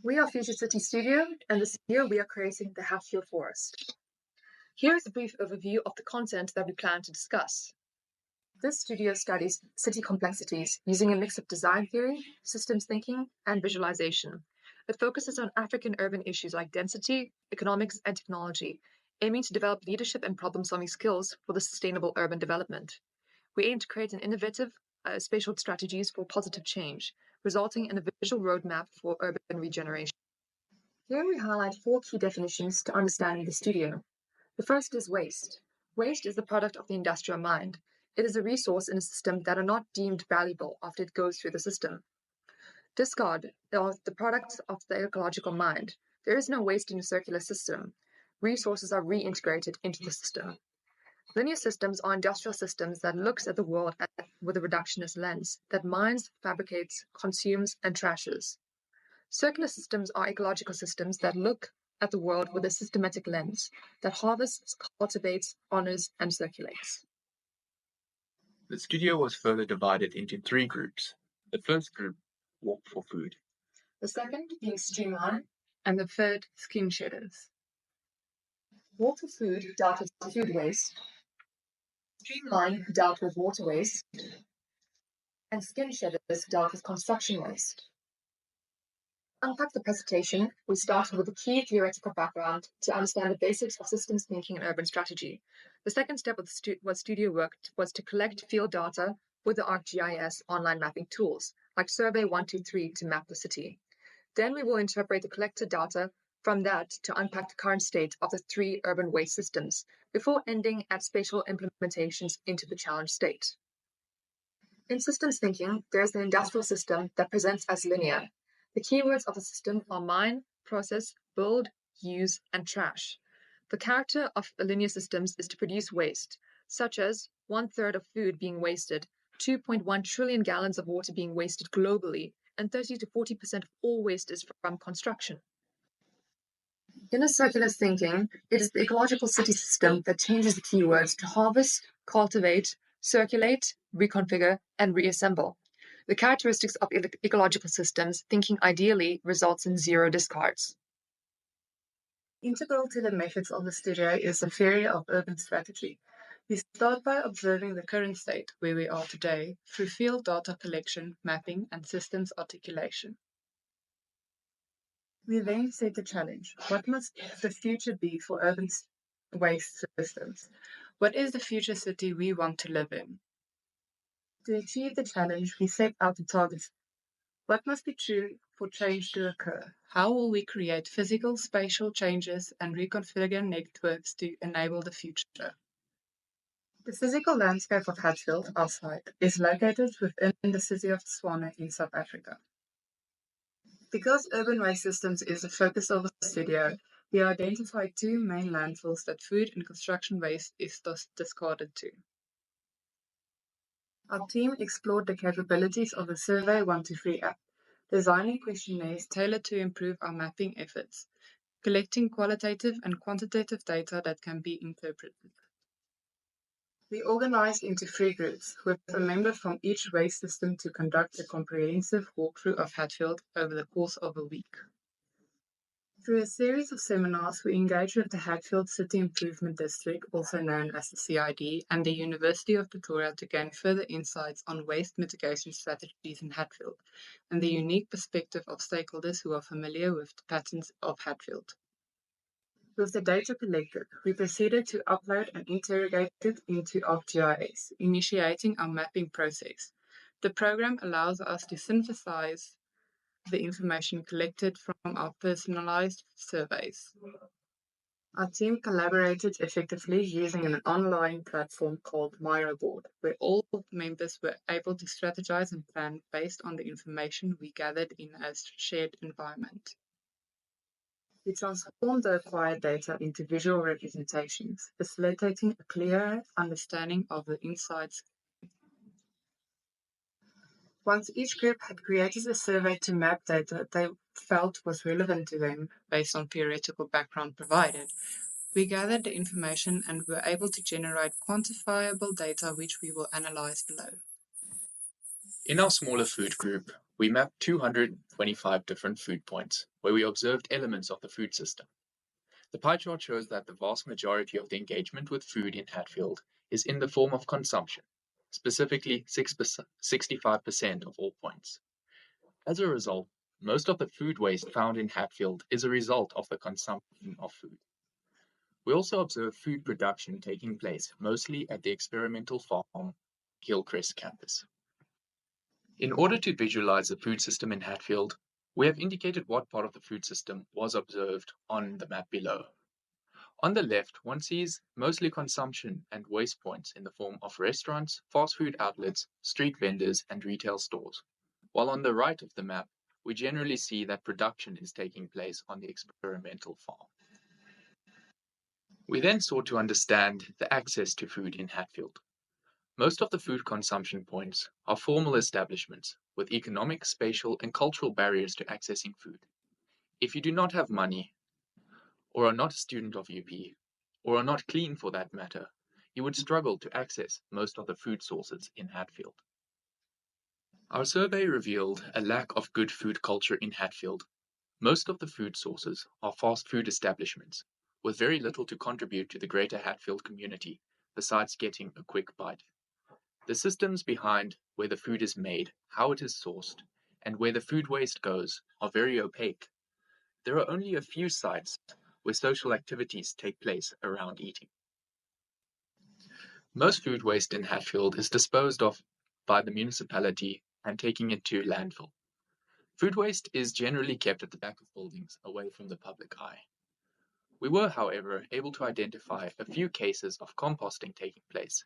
We are Future City Studio, and this year we are creating the Hatfield Forest. Here is a brief overview of the content that we plan to discuss. This studio studies city complexities using a mix of design theory, systems thinking, and visualization. It focuses on African urban issues like density, economics, and technology, aiming to develop leadership and problem-solving skills for the sustainable urban development. We aim to create an innovative spatial strategies for positive change, resulting in a visual roadmap for urban regeneration. Here we highlight 4 key definitions to understanding the studio. The first is waste. Waste is the product of the industrial mind. It is a resource in a system that are not deemed valuable after it goes through the system. Discard are the products of the ecological mind. There is no waste in a circular system. Resources are reintegrated into the system. Linear systems are industrial systems that looks at the world with a reductionist lens, that mines, fabricates, consumes, and trashes. Circular systems are ecological systems that look at the world with a systematic lens, that harvests, cultivates, honors, and circulates. The studio was further divided into 3 groups. The first group, Walk for Food. The second being Streamline, and the third, Skin Shedders. Walk for Food dealt with food waste, Streamline dealt with water waste, and Skin Shedders dealt with construction waste. To unpack the presentation, we started with a key theoretical background to understand the basics of systems thinking and urban strategy. The second step of what studio worked was to collect field data with the ArcGIS online mapping tools, like Survey 123 to map the city. Then we will interpret the collected data from that to unpack the current state of the 3 urban waste systems, before ending at spatial implementations into the challenge state. In systems thinking, there is an industrial system that presents as linear. The keywords of the system are mine, process, build, use, and trash. The character of linear systems is to produce waste, such as 1/3 of food being wasted, 2.1 trillion gallons of water being wasted globally, and 30 to 40% of all waste is from construction. In a circular thinking, it is the ecological city system that changes the keywords to harvest, cultivate, circulate, reconfigure, and reassemble. The characteristics of ecological systems thinking ideally results in 0 discards. Integral to the methods of the studio is the theory of urban strategy. We start by observing the current state, where we are today, through field data collection, mapping, and systems articulation. We then set a challenge. What must the future be for urban waste systems? What is the future city we want to live in? To achieve the challenge, we set out the targets. What must be true for change to occur? How will we create physical, spatial changes and reconfigure networks to enable the future? The physical landscape of Hatfield, our site, is located within the city of Tshwane in South Africa. Because urban waste systems is the focus of the studio, we identified 2 main landfills that food and construction waste is discarded to. Our team explored the capabilities of the Survey 123 app, designing questionnaires tailored to improve our mapping efforts, collecting qualitative and quantitative data that can be interpreted. We organized into 3 groups, with a member from each waste system to conduct a comprehensive walkthrough of Hatfield over the course of a week. Through a series of seminars, we engaged with the Hatfield City Improvement District, also known as the CID, and the University of Pretoria to gain further insights on waste mitigation strategies in Hatfield, and the unique perspective of stakeholders who are familiar with the patterns of Hatfield. With the data collected, we proceeded to upload and interrogate it into ArcGIS, initiating our mapping process. The program allows us to synthesize the information collected from our personalized surveys. Our team collaborated effectively using an online platform called MyRoboard, where all members were able to strategize and plan based on the information we gathered in a shared environment. We transformed the acquired data into visual representations, facilitating a clearer understanding of the insights. Once each group had created a survey to map data they felt was relevant to them based on theoretical background provided, we gathered the information and were able to generate quantifiable data which we will analyze below. In our smaller food group, we mapped 225 different food points where we observed elements of the food system. The pie chart shows that the vast majority of the engagement with food in Hatfield is in the form of consumption, specifically 65% of all points. As a result, most of the food waste found in Hatfield is a result of the consumption of food. We also observe food production taking place mostly at the experimental farm Hillcrest campus. In order to visualize the food system in Hatfield, we have indicated what part of the food system was observed on the map below. On the left, one sees mostly consumption and waste points in the form of restaurants, fast food outlets, street vendors, and retail stores. While on the right of the map, we generally see that production is taking place on the experimental farm. We then sought to understand the access to food in Hatfield. Most of the food consumption points are formal establishments with economic, spatial, and cultural barriers to accessing food. If you do not have money, or are not a student of UP, or are not clean for that matter, you would struggle to access most of the food sources in Hatfield. Our survey revealed a lack of good food culture in Hatfield. Most of the food sources are fast food establishments, with very little to contribute to the greater Hatfield community, besides getting a quick bite. The systems behind where the food is made, how it is sourced, and where the food waste goes are very opaque. There are only a few sites where social activities take place around eating. Most food waste in Hatfield is disposed of by the municipality and taking it to landfill. Food waste is generally kept at the back of buildings away from the public eye. We were, however, able to identify a few cases of composting taking place,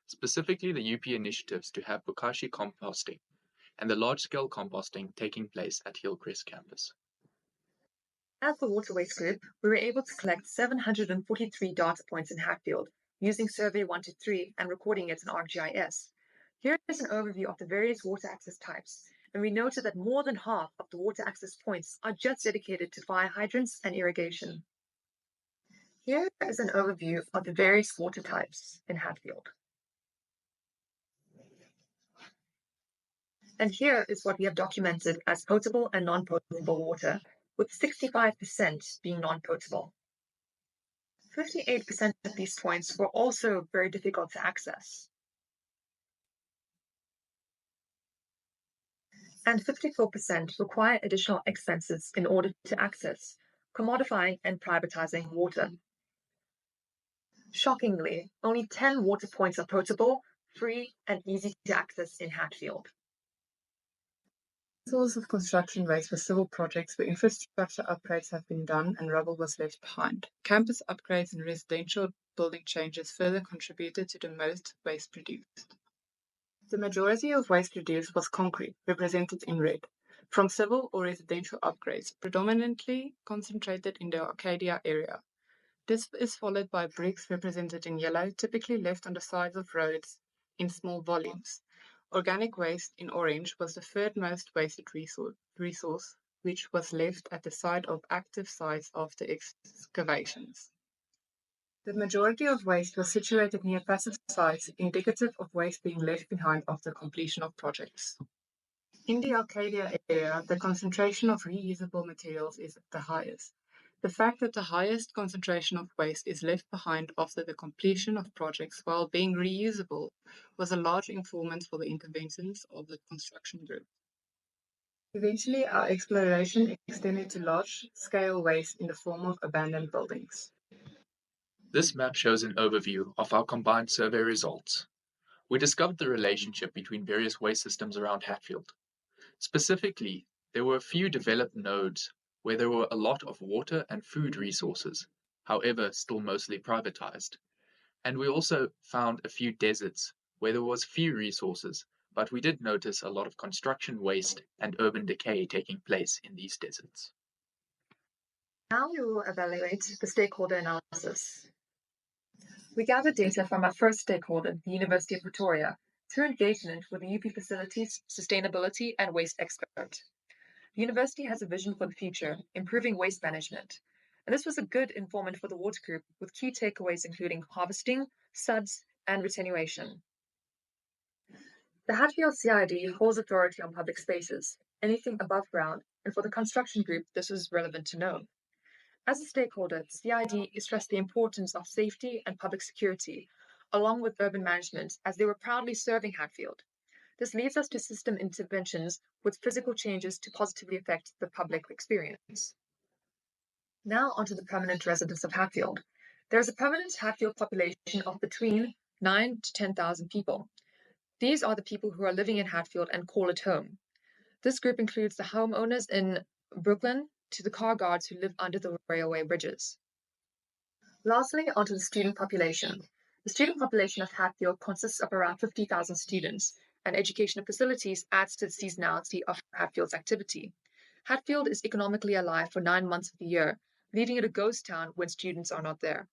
specifically the UP initiatives to have bokashi composting and the large-scale composting taking place at Hillcrest campus. As the water waste group, we were able to collect 743 data points in Hatfield using Survey 123 and recording it in ArcGIS. Here is an overview of the various water access types, and we noted that more than half of the water access points are just dedicated to fire hydrants and irrigation. Here is an overview of the various water types in Hatfield. And here is what we have documented as potable and non-potable water, with 65% being non-potable. 58% of these points were also very difficult to access. And 54% require additional expenses in order to access, commodifying and privatizing water. Shockingly, only 10 water points are potable, free, and easy to access in Hatfield. Source of construction waste for civil projects where infrastructure upgrades have been done and rubble was left behind. Campus upgrades and residential building changes further contributed to the most waste produced. The majority of waste produced was concrete, represented in red, from civil or residential upgrades, predominantly concentrated in the Arcadia area. This is followed by bricks represented in yellow, typically left on the sides of roads in small volumes. Organic waste in orange was the third most wasted resource, which was left at the site of active sites after excavations. The majority of waste was situated near passive sites, indicative of waste being left behind after completion of projects. In the Arcadia area, the concentration of reusable materials is the highest. The fact that the highest concentration of waste is left behind after the completion of projects while being reusable was a large informant for the interventions of the construction group. Eventually, our exploration extended to large-scale waste in the form of abandoned buildings. This map shows an overview of our combined survey results. We discovered the relationship between various waste systems around Hatfield. Specifically, there were a few developed nodes where there were a lot of water and food resources, however, still mostly privatized. And we also found a few deserts where there was few resources, but we did notice a lot of construction waste and urban decay taking place in these deserts. Now we will evaluate the stakeholder analysis. We gathered data from our first stakeholder, the University of Pretoria, through engagement with the UP Facilities, Sustainability and Waste Expert. The university has a vision for the future, improving waste management. And this was a good informant for the water group, with key takeaways including harvesting, suds, and regeneration. The Hatfield CID holds authority on public spaces, anything above ground, and for the construction group, this was relevant to know. As a stakeholder, CID stressed the importance of safety and public security, along with urban management, as they were proudly serving Hatfield. This leads us to system interventions with physical changes to positively affect the public experience. Now onto the permanent residents of Hatfield. There is a permanent Hatfield population of between 9 to 10,000 people. These are the people who are living in Hatfield and call it home. This group includes the homeowners in Brooklyn to the car guards who live under the railway bridges. Lastly, onto the student population. The student population of Hatfield consists of around 50,000 students, and educational facilities adds to the seasonality of Hatfield's activity. Hatfield is economically alive for 9 months of the year, leaving it a ghost town when students are not there.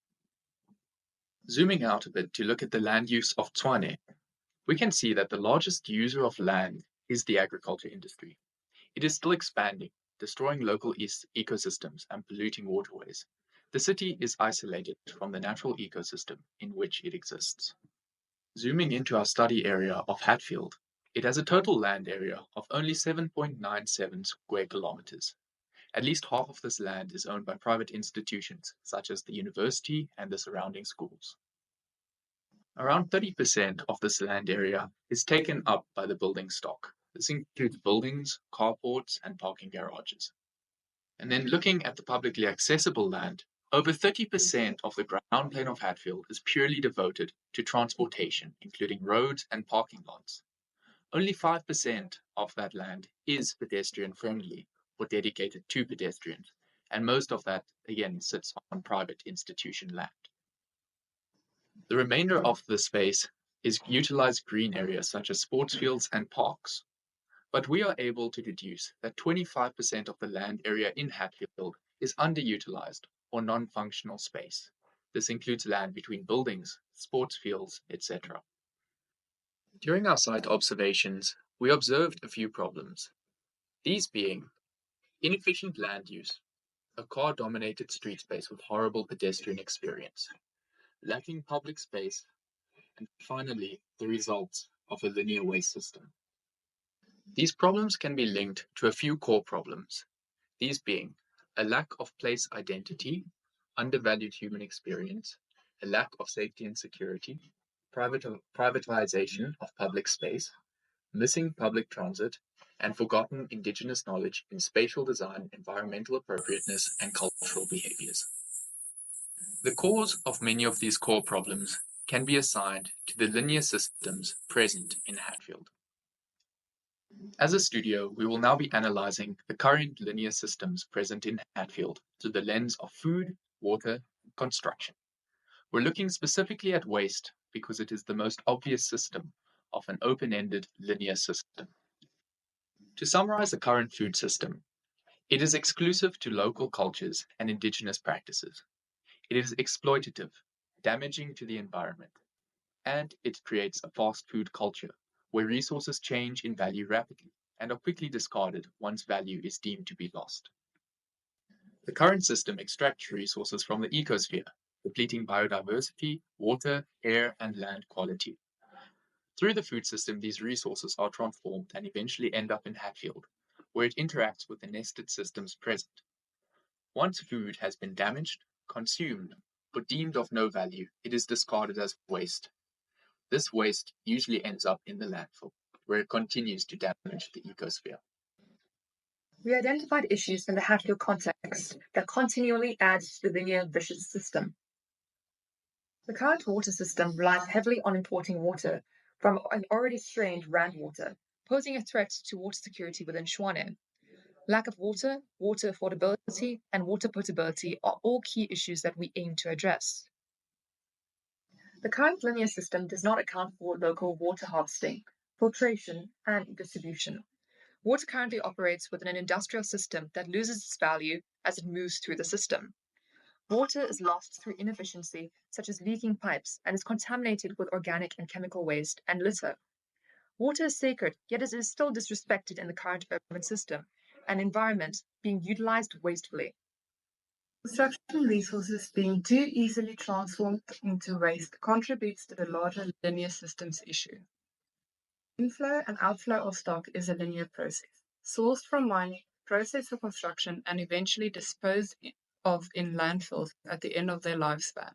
Zooming out a bit to look at the land use of Tshwane, we can see that the largest user of land is the agriculture industry. It is still expanding, destroying local ecosystems and polluting waterways. The city is isolated from the natural ecosystem in which it exists. Zooming into our study area of Hatfield, it has a total land area of only 7.97 square kilometers. At least half of this land is owned by private institutions, such as the university and the surrounding schools. Around 30% of this land area is taken up by the building stock. This includes buildings, carports, and parking garages. And then looking at the publicly accessible land, over 30% of the ground plane of Hatfield is purely devoted to transportation, including roads and parking lots. Only 5% of that land is pedestrian friendly or dedicated to pedestrians, and most of that, again, sits on private institution land. The remainder of the space is utilized green areas such as sports fields and parks. But we are able to deduce that 25% of the land area in Hatfield is underutilized or non-functional space. This includes land between buildings, sports fields, etc. During our site observations, we observed a few problems. These being inefficient land use, a car-dominated street space with horrible pedestrian experience, lacking public space, and finally, the results of a linear waste system. These problems can be linked to a few core problems, these being a lack of place identity, undervalued human experience, a lack of safety and security, privatization of public space, missing public transit, and forgotten indigenous knowledge in spatial design, environmental appropriateness, and cultural behaviors. The cause of many of these core problems can be assigned to the linear systems present in Hatfield. As a studio, we will now be analyzing the current linear systems present in Hatfield through the lens of food, water, and construction. We're looking specifically at waste because it is the most obvious system of an open-ended linear system. To summarize the current food system, it is exclusive to local cultures and indigenous practices. It is exploitative, damaging to the environment, and it creates a fast food culture where resources change in value rapidly and are quickly discarded once value is deemed to be lost. The current system extracts resources from the ecosphere, depleting biodiversity, water, air, and land quality. Through the food system, these resources are transformed and eventually end up in Hatfield, where it interacts with the nested systems present. Once food has been damaged, consumed, or deemed of no value, it is discarded as waste. This waste usually ends up in the landfill, where it continues to damage the ecosphere. We identified issues in the Hatfield context that continually add to the linear vicious system. The current water system relies heavily on importing water from an already strained Rand water, posing a threat to water security within Tshwane. Lack of water, water affordability, and water potability are all key issues that we aim to address. The current linear system does not account for local water harvesting, filtration, and distribution. Water currently operates within an industrial system that loses its value as it moves through the system. Water is lost through inefficiency, such as leaking pipes, and is contaminated with organic and chemical waste and litter. Water is sacred, yet it is still disrespected in the current urban system, an environment being utilized wastefully. Construction resources being too easily transformed into waste contributes to the larger linear systems issue. Inflow and outflow of stock is a linear process. sourced from mining, processed for construction, and eventually disposed of in landfills at the end of their lifespan.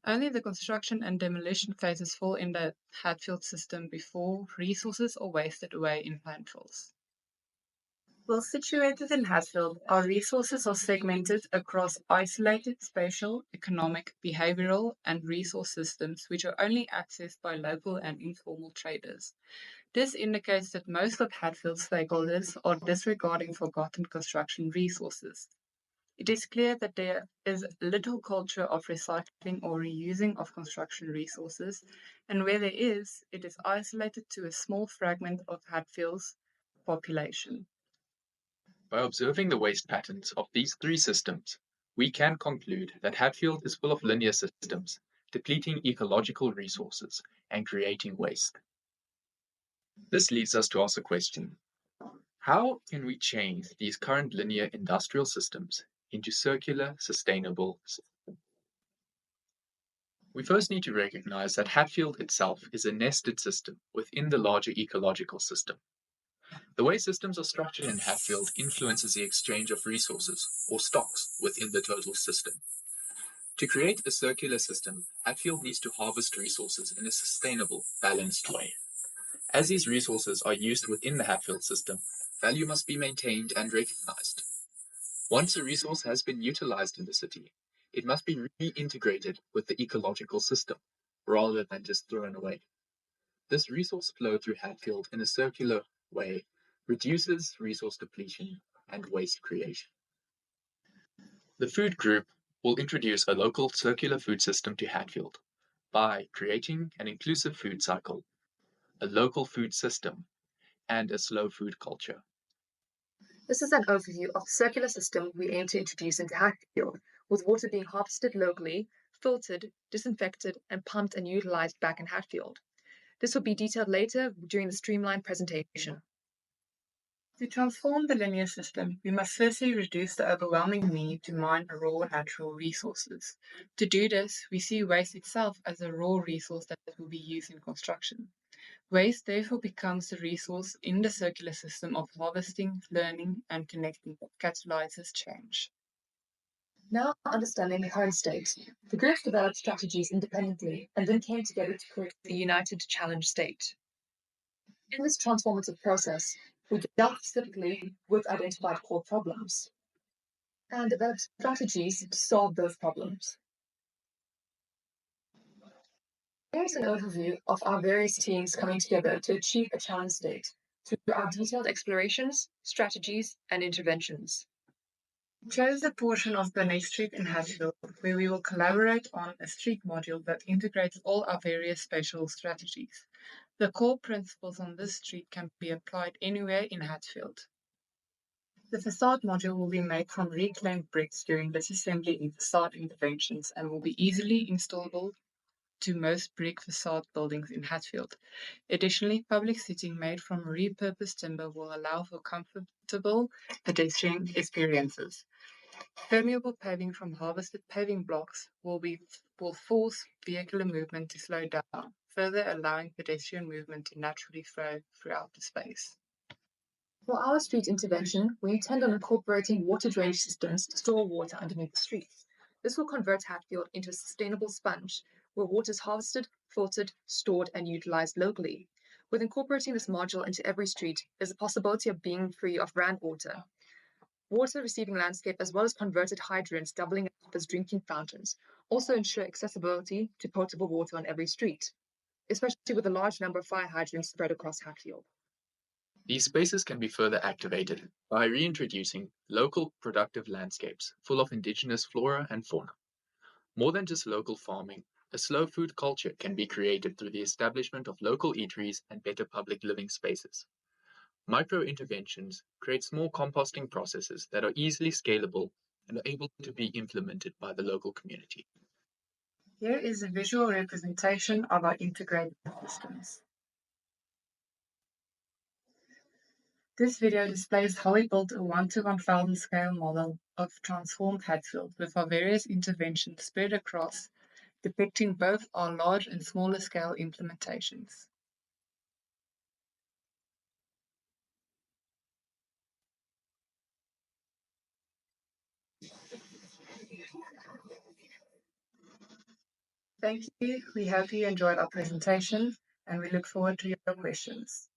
Only the construction and demolition phases fall in the Hatfield system before resources are wasted away in landfills. Well situated in Hatfield, our resources are segmented across isolated spatial, economic, behavioral, and resource systems which are only accessed by local and informal traders. This indicates that most of Hatfield's stakeholders are disregarding forgotten construction resources. It is clear that there is little culture of recycling or reusing of construction resources, and where there is, it is isolated to a small fragment of Hatfield's population. By observing the waste patterns of these three systems, we can conclude that Hatfield is full of linear systems, depleting ecological resources and creating waste. This leads us to ask the question: how can we change these current linear industrial systems into circular, sustainable systems? We first need to recognize that Hatfield itself is a nested system within the larger ecological system. The way systems are structured in Hatfield influences the exchange of resources, or stocks, within the total system. To create a circular system, Hatfield needs to harvest resources in a sustainable, balanced way. As these resources are used within the Hatfield system, value must be maintained and recognized. Once a resource has been utilized in the city, it must be reintegrated with the ecological system, rather than just thrown away. This resource flow through Hatfield in a circular way reduces resource depletion and waste creation. The food group will introduce a local circular food system to Hatfield by creating an inclusive food cycle, a local food system, and a slow food culture. This is an overview of the circular system we aim to introduce into Hatfield, with water being harvested locally, filtered, disinfected, and pumped and utilized back in Hatfield. This will be detailed later during the streamlined presentation. To transform the linear system, we must firstly reduce the overwhelming need to mine raw natural resources. To do this, we see waste itself as a raw resource that will be used in construction. Waste therefore becomes the resource in the circular system of harvesting, learning, and connecting that catalyzes change. Now understanding the current state, the groups developed strategies independently and then came together to create the United Challenge State. In this transformative process, we dealt specifically with identified core problems and developed strategies to solve those problems. Here's an overview of our various teams coming together to achieve a challenge state through our detailed explorations, strategies, and interventions. We chose a portion of Burnett Street in Hatfield where we will collaborate on a street module that integrates all our various spatial strategies. The core principles on this street can be applied anywhere in Hatfield. The facade module will be made from reclaimed bricks during disassembly and facade interventions and will be easily installable to most brick facade buildings in Hatfield. Additionally, public seating made from repurposed timber will allow for comfortable pedestrian experiences. Permeable paving from harvested paving blocks will force vehicular movement to slow down, further allowing pedestrian movement to naturally flow throughout the space. For our street intervention, we intend on incorporating water drainage systems to store water underneath the streets. This will convert Hatfield into a sustainable sponge, where water is harvested, filtered, stored, and utilized locally. With incorporating this module into every street, there's a possibility of being free of brand water. Water receiving landscape, as well as converted hydrants doubling up as drinking fountains, also ensure accessibility to potable water on every street, especially with a large number of fire hydrants spread across Hatfield. These spaces can be further activated by reintroducing local productive landscapes full of indigenous flora and fauna. More than just local farming, a slow food culture can be created through the establishment of local eateries and better public living spaces. Micro interventions create small composting processes that are easily scalable and are able to be implemented by the local community. Here is a visual representation of our integrated systems. This video displays how we built a 1-to-1000 scale model of transformed Hatfield with our various interventions spread across, depicting both our large and smaller scale implementations. Thank you. We hope you enjoyed our presentation and we look forward to your questions.